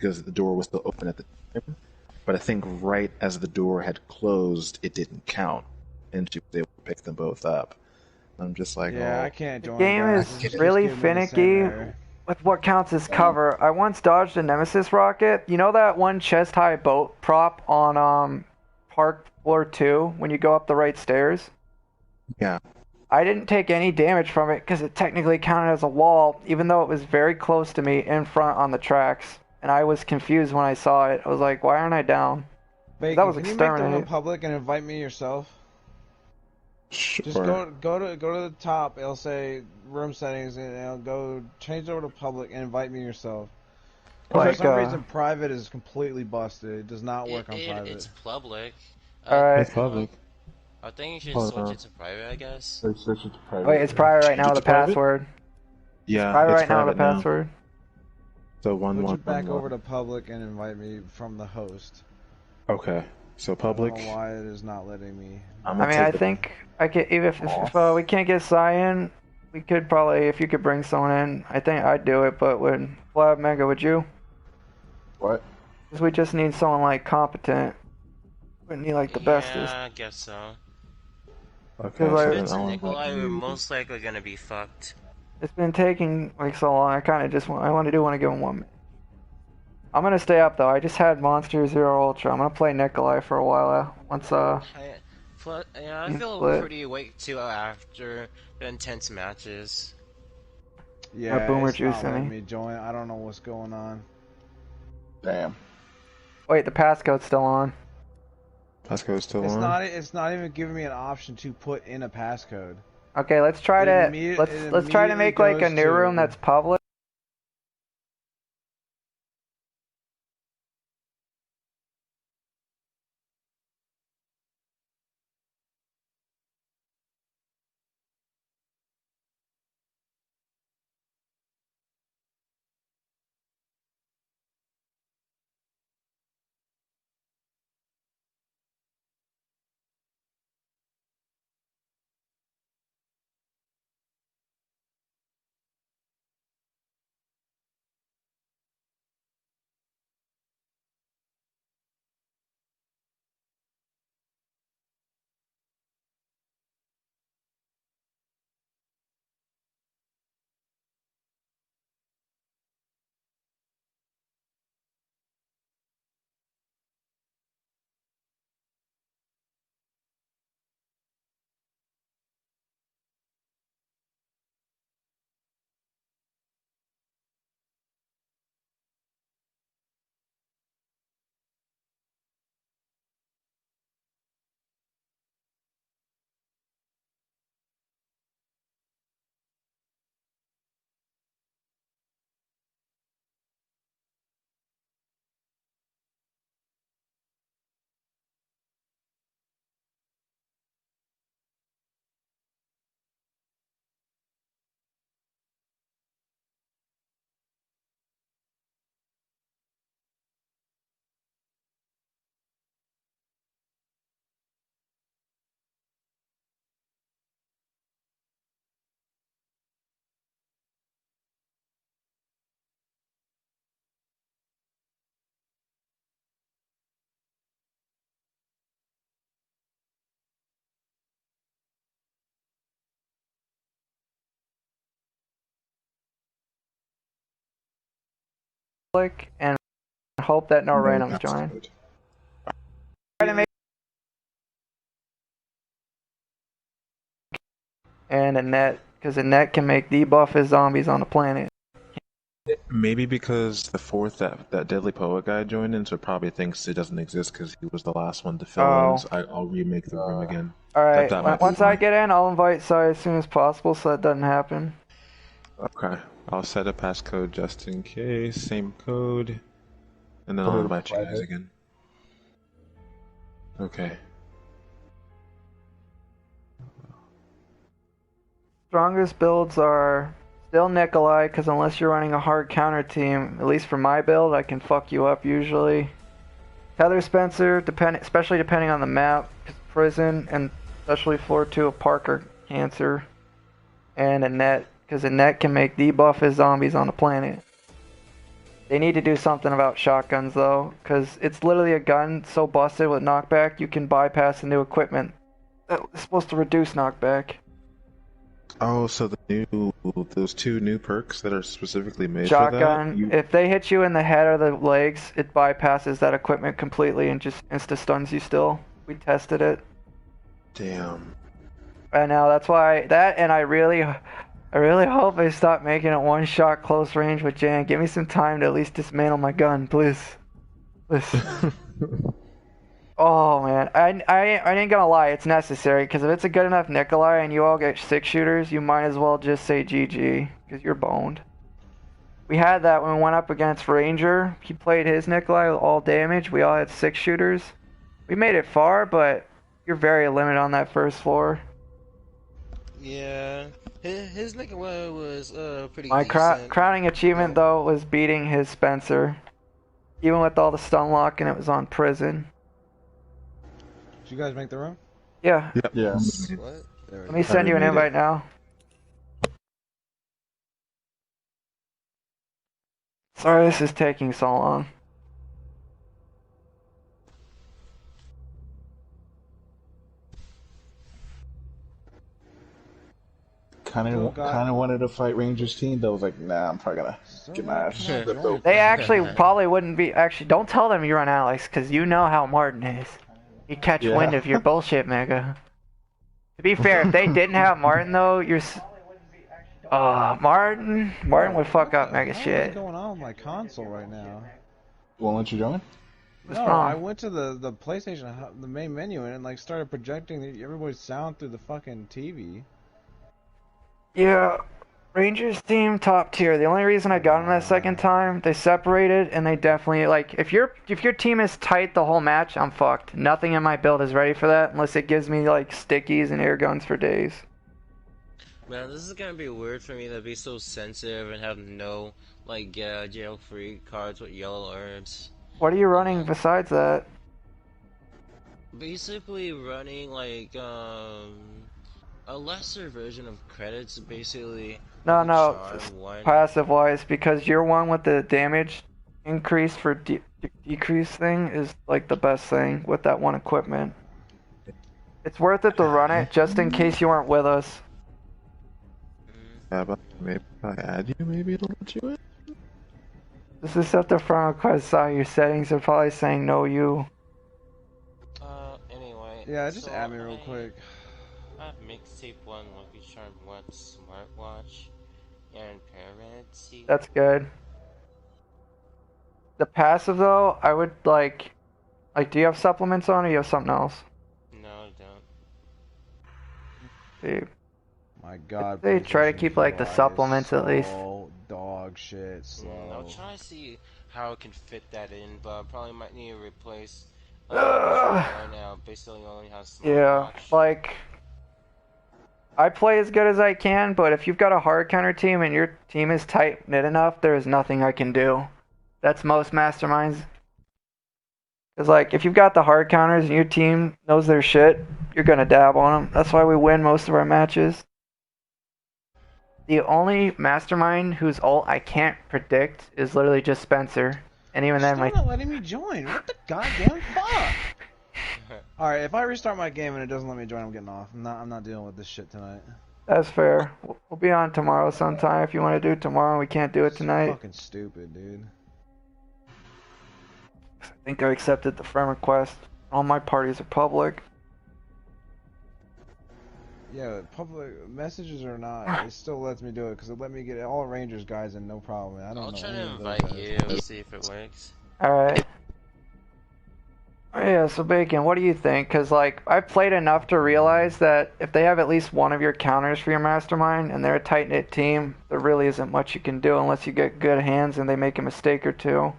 because the door was still open at the time. But I think right as the door had closed, it didn't count, and she was able to pick them both up. I'm just like, Yeah, oh, I can't The join. game Guys. is It's just really giving me the same finicky error. with what counts as cover. I once dodged a Nemesis rocket. You know that one chest-high boat prop on Park Floor 2 when you go up the right stairs? yeah. I didn't take any damage from it because it technically counted as a wall, even though it was very close to me in front on the tracks. And I was confused when I saw it. I was like, why aren't I down? Bacon, That was can you make the room exterminate. public and invite me yourself? Sure. Just go to the top. It'll say room settings, and it'll go change over to public and invite me yourself. Like, For some reason, private is completely busted. It does not work on private. It's public. Alright. It's public. I think you should Hold switch on. it to private, I guess. Switch it to private. Wait, it's private right now with Change the it to private? password. Yeah, Private it's right now with private the password. So Switch it back over to public and invite me from the host. Okay, so public. I don't know why it is not letting me. I mean, I think I could, even if we can't get Cyan, we could probably, if you could bring someone in, I think I'd do it, but would Flab Mega, would you? What? Because we just need someone like competent. We need like the bestest. Yeah, I guess so. Okay, Like, so If it's then a I'll Nikolai, invite we're you. most likely gonna be fucked. It's been taking like so long. I kind of just want, I want to give him 1 minute. I'm gonna stay up though. I just had Monster Zero Ultra. I'm gonna play Nikolai for a while. Once Yeah, I feel split. pretty awake too after the intense matches. Yeah, Boomer it's Juice not letting any? me join. I don't know what's going on. Damn. Wait, the passcode's still on. Passcode's still It's on. not. It's not even giving me an option to put in a passcode. Okay, let's try It to immediate- let's try to immediately make like a goes new to- room that's public. And hope that no randoms join. Passcode. Try to make and a net, because a net can make the buffest zombies on the planet. Maybe because the fourth that Deadly Poet guy joined in, so it probably thinks it doesn't exist because he was the last one to fill Oh. in. So I'll remake the room again. Alright, That might be once I fine. get in, I'll invite Sai as soon as possible so that doesn't happen. Okay, I'll set a passcode just in case. Same code, and then I'll invite you guys again. Okay. Strongest builds are still Nikolai, because unless you're running a hard counter team, at least for my build, I can fuck you up usually. Heather Spencer, especially depending on the map, prison, and especially floor 2 of Parker, cancer. And a net, because a net can make the buffest zombies on the planet. They need to do something about shotguns though, because it's literally a gun so busted with knockback you can bypass the new equipment that was supposed to reduce knockback. Oh, so those two new perks that are specifically made Shotgun, for that? if they hit you in the head or the legs, it bypasses that equipment completely and just insta-stuns you still. We tested it. Damn. I know, that's why, that, and I really hope they stop making it one-shot close range with Jan. Give me some time to at least dismantle my gun, please. Please. Oh man, I ain't gonna lie, it's necessary, because if it's a good enough Nikolai and you all get 6-shooters, you might as well just say GG, because you're boned. We had that when we went up against Ranger. He played his Nikolai with all damage. We all had 6-shooters. We made it far, but you're very limited on that first floor. Yeah, his Nikolai was pretty My decent. crowning achievement, though, was beating his Spencer. Even with all the stun lock and it was on prison. Did you guys make the room? Yeah. Yep. Yes. What? Let me send you an invite now. Sorry this is taking so long. Kind of wanted to fight Rangers team, but I was like, nah, I'm probably gonna get my ass ripped open. They actually probably wouldn't be. Actually, don't tell them you run Alex, because you know how Martin is. He catch wind of your bullshit, Mega. To be fair, if they didn't have Martin though, Martin would fuck up Mega shit. What's going on with my console right now? Won't let you join? What's No, wrong? I went to the PlayStation, the main menu, and it like started projecting everybody's sound through the fucking TV. Yeah, Rangers team top tier. The only reason I got them that second time, they separated and they definitely like if your team is tight the whole match, I'm fucked. Nothing in my build is ready for that unless it gives me like stickies and air guns for days. Man, this is gonna be weird for me to be so sensitive and have no like jail-free cards with yellow herbs. What are you running besides that? Basically running like a lesser version of credits, basically. No, Charm one. passive wise, because your one with the damage increase for decrease thing is like the best thing with that one equipment. It's worth it to run it just in case you weren't with us. Yeah, but maybe if I add you, maybe it'll let you in. This is set the front request. Sorry, your settings are probably saying no you. Anyway. Yeah, just so add me real quick. I have mixtape 1, Lucky Charm 1, smartwatch, and parents. That's good. The passive though, I would like, do you have supplements on or you have something else? No, I don't. Dude. My God. They try to keep like the supplements at least. Dog shit, slow. I'll try to see how I can fit that in, but I probably might need to replace Ugh. now. Basically, only has Yeah, like I play as good as I can, but if you've got a hard counter team and your team is tight knit enough, there is nothing I can do. That's most masterminds. Cause like if you've got the hard counters and your team knows their shit, you're gonna dab on them. That's why we win most of our matches. The only mastermind whose ult I can't predict is literally just Spencer, and even then, Still not letting me join. What the goddamn fuck? All right, if I restart my game and it doesn't let me join, I'm getting off. I'm not dealing with this shit tonight. That's fair. We'll be on tomorrow sometime if you want to do it tomorrow. We can't do it tonight. It's fucking stupid, dude. I think I accepted the friend request. All my parties are public. Yeah, public messages or not, it still lets me do it because it let me get all Rangers guys in no problem. I don't know. I'll try any to of those invite guys. you and see if it works. Alright. Yeah, so Bacon, what do you think? Because, like, I've played enough to realize that if they have at least one of your counters for your mastermind and they're a tight-knit team, there really isn't much you can do unless you get good hands and they make a mistake or two.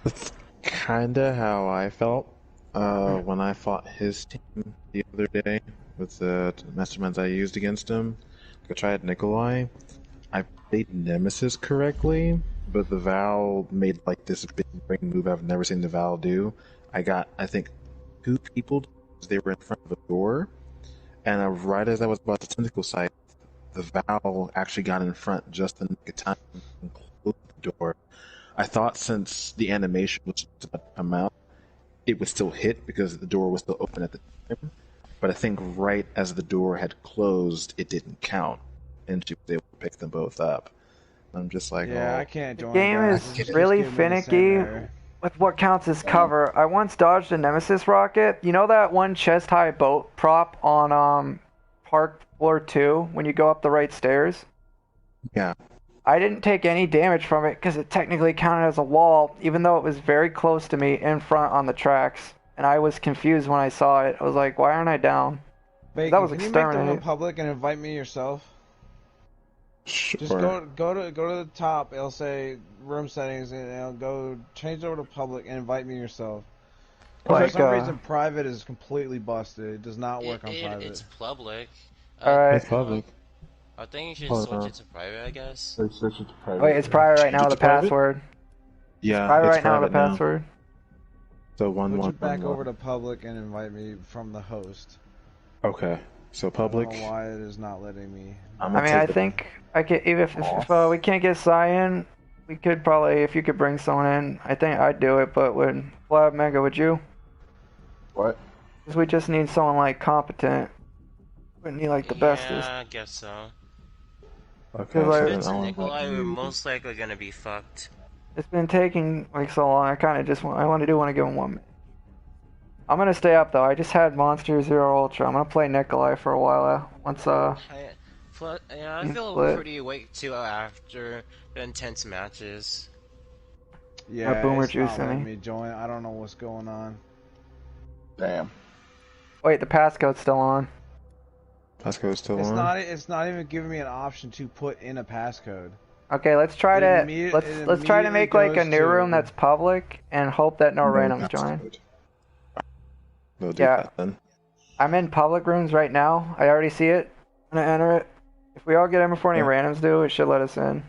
That's kinda how I felt when I fought his team the other day with the masterminds I used against him. I tried Nikolai. I played Nemesis correctly, but the Val made like this big brain move I've never seen the Val do. I got, I think, 2 people. They were in front of the door, and right as I was about to tentacle sight, the Val actually got in front just in the time and closed the door. I thought since the animation was just about to come out, it would still hit because the door was still open at the time. But I think right as the door had closed, it didn't count, and she was able to pick them both up. I'm just like, Yeah, oh, I can't The join, game guys. is This really just giving me the same finicky error. with what counts as cover. I once dodged a Nemesis rocket. You know that one chest-high boat prop on Park Floor 2 when you go up the right stairs? yeah. I didn't take any damage from it because it technically counted as a wall, even though it was very close to me in front on the tracks. And I was confused when I saw it. I was like, why aren't I down? Bacon, That was can you make the room exterminated. public and invite me yourself? Sure. Just go to the top. It'll say room settings, and it'll go change it over to public and invite me yourself. Like, For some reason, private is completely busted. It does not work on private. It's public. Alright. It's public. I think you should Hold switch on. it to private, I guess. Switch it to private. Wait, it's private right Change now it with the to private? password. Yeah, Private it's right now with private the now. password. So Switch it back over to public and invite me from the host. Okay, so public. I don't know why it is not letting me. I'm I gonna mean, I take it think I could, even if we can't get Cyan, we could probably, if you could bring someone in, I think I'd do it, but would Flab Mega, would you? What? Because we just need someone like competent. We need like the bestest. Yeah, I guess so. Okay, Cause, so like, then Vince and I'll Nikolai invite are you. most likely gonna be fucked. It's been taking like so long. I kind of just want, I want to give him 1 minute. I'm gonna stay up though. I just had Monster Zero Ultra. I'm gonna play Nikolai for a while. Once I feel split. pretty awake too after the intense matches. Yeah, Boomer it's not juicing letting me. me join. I don't know what's going on. Damn. Wait, the passcode's still on. Passcode's still It's on. not. It's not even giving me an option to put in a passcode. Okay, let's try It let's try to immediately make like a goes new to- room that's public and hope that no randoms join. Passcode. We'll do Yeah. that then. I'm in public rooms right now. I already see it. I'm gonna enter it. If we all get in before any Yeah. randoms do, it should let us in.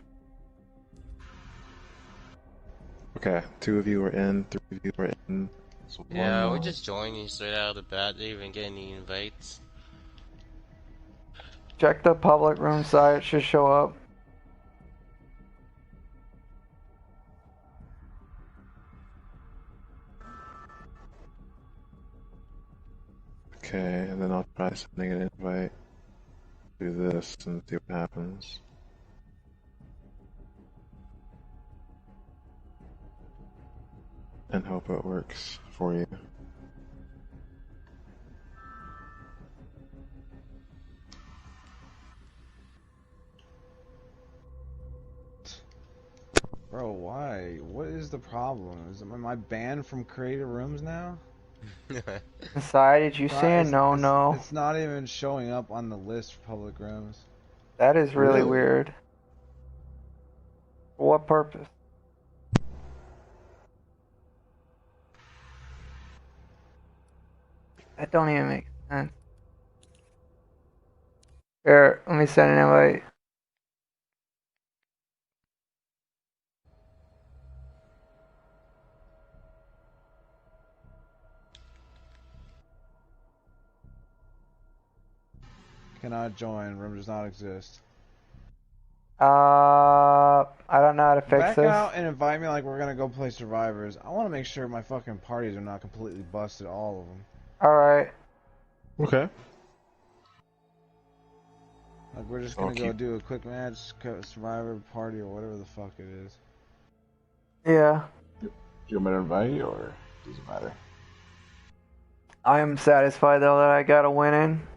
Okay, 2 of you are in, 3 of you are in. So Yeah, one we're more. just joining straight out of the bat. Didn't even get any invites. Check the public room site. It should show up. Okay, and then I'll try sending an invite. Do this and see what happens. And hope it works for you. Bro, why? What is the problem? Am I banned from creative rooms now? Inside, did you say It's- no, it's- no? It's not even showing up on the list for public rooms. That is really Really? weird. For what purpose? That don't even make sense. Here, let me send an invite. Cannot join. Room does not exist. I don't know how to fix Back this. out and invite me like we're gonna go play Survivors. I want to make sure my fucking parties are not completely busted, all of them. Alright. Okay. Like we're just I'll gonna go keep- do a quick match, Survivor party, or whatever the fuck it is. Yeah. Do you want me to invite you, or does it matter? I am satisfied though that I got a win in.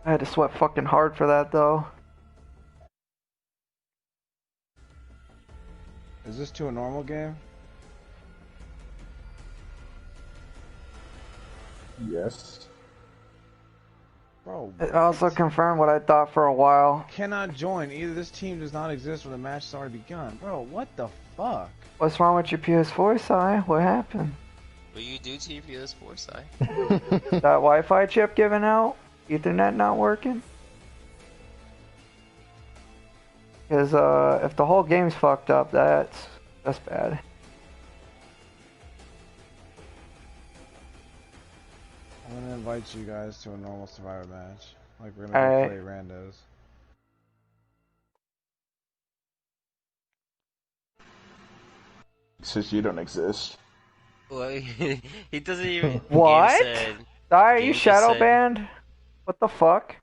I had to sweat fucking hard for that though. Is this to a normal game? Yes. Bro, It also confirmed what I thought for a while. cannot join. Either this team does not exist or the match has already begun. Bro, what the fuck? What's wrong with your PS4, Sai? What happened? Will you do TPS4 side? That Wi-Fi chip giving out? Ethernet not working? Because if the whole game's fucked up, that's bad. I'm gonna invite you guys to a normal Survivor match. Like we're gonna Alright. go play randos. says you don't exist. Well, he doesn't even. Game What? said. Are you Game just shadow said. banned? What the fuck?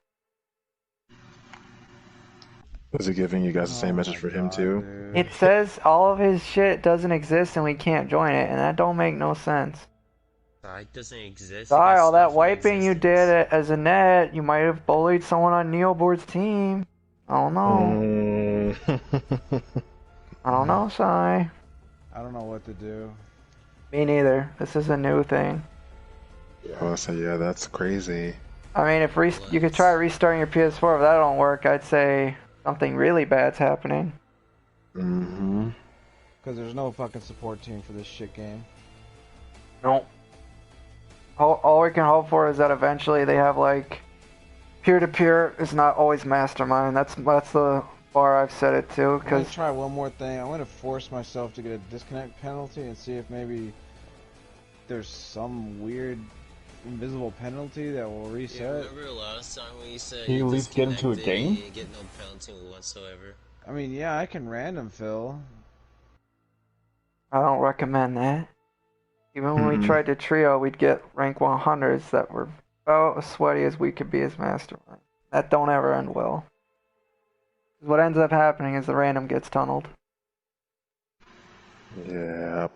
Is it giving you guys the same Oh message my for him God, too? dude. It says all of his shit doesn't exist and we can't join it, and that don't make no sense. It doesn't exist. It Sorry, got all that snapped from wiping you did existence. as a net, you might have bullied someone on Neoboard's team. I don't know. I don't know, Sai. I don't know what to do. Me neither. This is a new thing. Oh, so yeah, that's crazy. I mean, if you could try restarting your PS4, if that don't work, I'd say something really bad's happening. Mm-hmm. Because there's no fucking support team for this shit game. Nope. All we can hope for is that eventually they have like peer-to-peer is not always mastermind. That's the bar I've set it to. I'm gonna Because try one more thing. I'm gonna force myself to get a disconnect penalty and see if maybe there's some weird invisible penalty that will Yeah, reset. remember last time when you said Can you at least get into a disconnected game? and you get no penalty whatsoever? I mean, yeah, I can random fill. I don't recommend that. Even when we tried to trio, we'd get rank 100s that were about as sweaty as we could be as mastermind. That don't ever end well. What ends up happening is the random gets tunneled. Yep.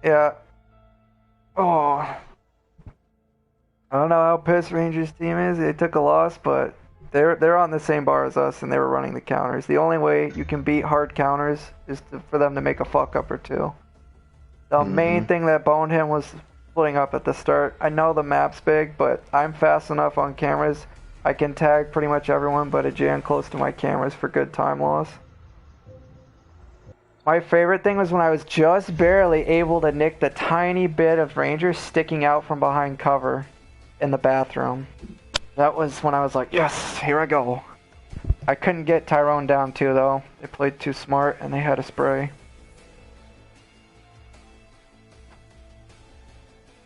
Yeah. Oh. I don't know how pissed Rangers team is. They took a loss, but they're on the same bar as us, and they were running the counters. The only way you can beat hard counters is for them to make a fuck up or two. The main thing that boned him was splitting up at the start. I know the map's big, but I'm fast enough on cameras. I can tag pretty much everyone but a Jan close to my cameras for good time loss. My favorite thing was when I was just barely able to nick the tiny bit of Rangers sticking out from behind cover in the bathroom. That was when I was like, yes, here I go. I couldn't get Tyrone down too, though. They played too smart and they had a spray.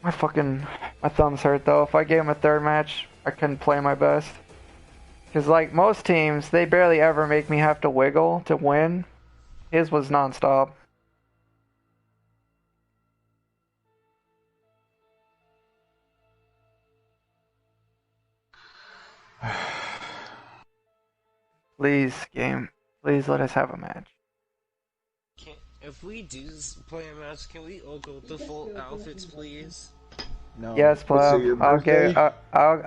My thumbs hurt though. If I gave him a third match, I couldn't play my best. Because like most teams, they barely ever make me have to wiggle to win. His was non-stop. Please, game. Please let us have a match. If we do play a match, can we all go default outfits, please? No. Yes, Pleb. your I'll give. birthday?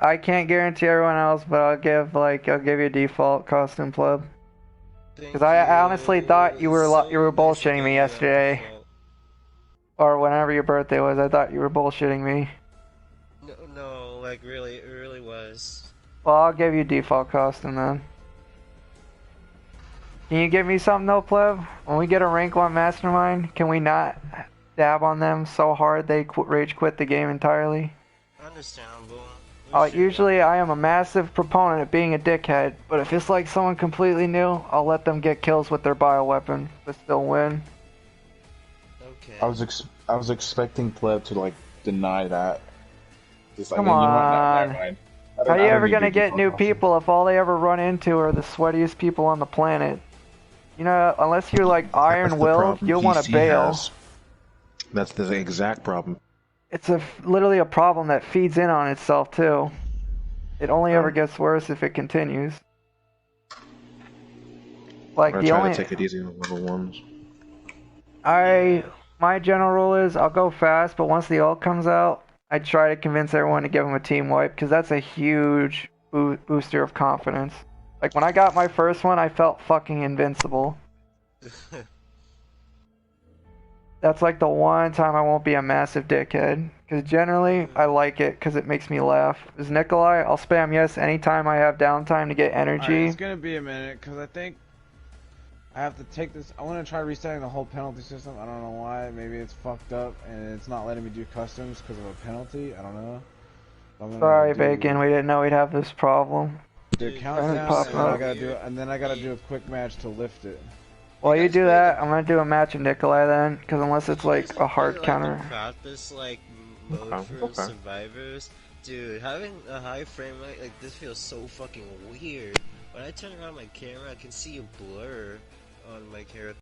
I can't guarantee everyone else, but I'll give a default costume, Pleb. Because I honestly thought you were bullshitting me yesterday, or whenever your birthday was. I thought you were bullshitting me. No, like really, it really was. Well, I'll give you default costume then. Can you give me something though, Pleb? When we get a rank 1 mastermind, can we not dab on them so hard they rage quit the game entirely? Understandable. Usually I am a massive proponent of being a dickhead, but if it's like someone completely new, I'll let them get kills with their bioweapon, but still win. Okay. I was expecting Pleb to like deny that. Just like, Come you know what? on. Never mind. How are you ever gonna get new people if all they ever run into are the sweatiest people on the planet? You know, unless you're like iron-willed, you'll want to bail. That's the exact problem. It's literally a problem that feeds in on itself too. It only ever gets worse if it continues. Like I try to take it easy on level 1s. My general rule is I'll go fast, but once the ult comes out, I try to convince everyone to give them a team wipe because that's a huge booster of confidence. Like when I got my first one, I felt fucking invincible. That's like the one time I won't be a massive dickhead. Because generally, I like it because it makes me laugh. As Nikolai, I'll spam yes anytime I have downtime to get energy. Alright, it's gonna be a minute because I think I have to take this. I want to try resetting the whole penalty system. I don't know why. Maybe it's fucked up and it's not letting me do customs because of a penalty. I don't know. Sorry, Bacon. We didn't know we'd have this problem. Do countdown, and then I gotta do a quick match to lift it. While you do that, I'm gonna do a match of Nikolai then, because unless it's like a hard counter. Practice like mode for survivors, dude. Having a high frame rate like this feels so fucking weird. When I turn around my camera, I can see a blur. on my character.